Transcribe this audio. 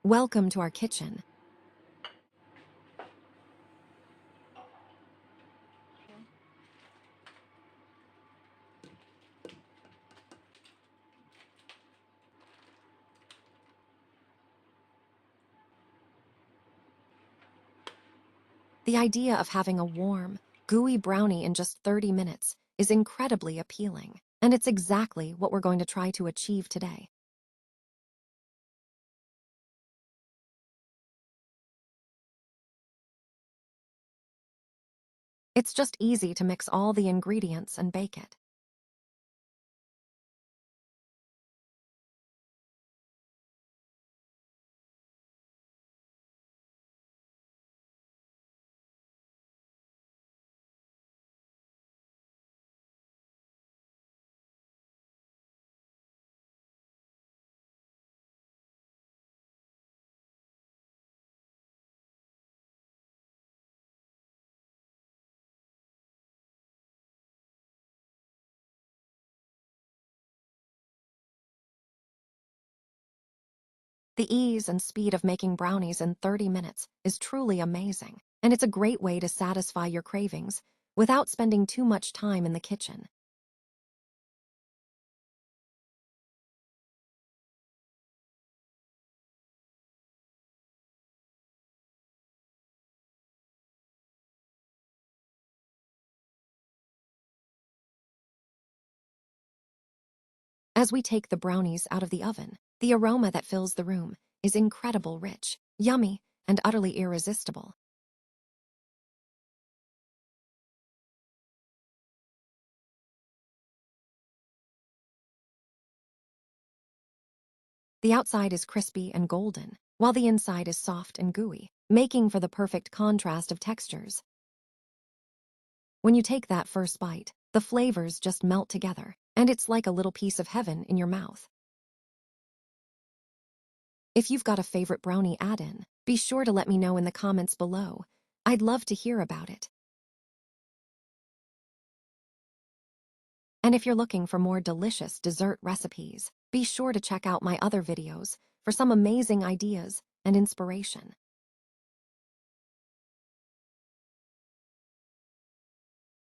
Welcome to our kitchen. The idea of having a warm, gooey brownie in just 30 minutes is incredibly appealing, and it's exactly what we're going to try to achieve today. It's just easy to mix all the ingredients and bake it. The ease and speed of making brownies in 30 minutes is truly amazing, and it's a great way to satisfy your cravings without spending too much time in the kitchen. As we take the brownies out of the oven, the aroma that fills the room is incredible rich, yummy, and utterly irresistible. The outside is crispy and golden, while the inside is soft and gooey, making for the perfect contrast of textures. When you take that first bite, the flavors just melt together, and it's like a little piece of heaven in your mouth. If you've got a favorite brownie add-in, be sure to let me know in the comments below. I'd love to hear about it. And if you're looking for more delicious dessert recipes, be sure to check out my other videos for some amazing ideas and inspiration.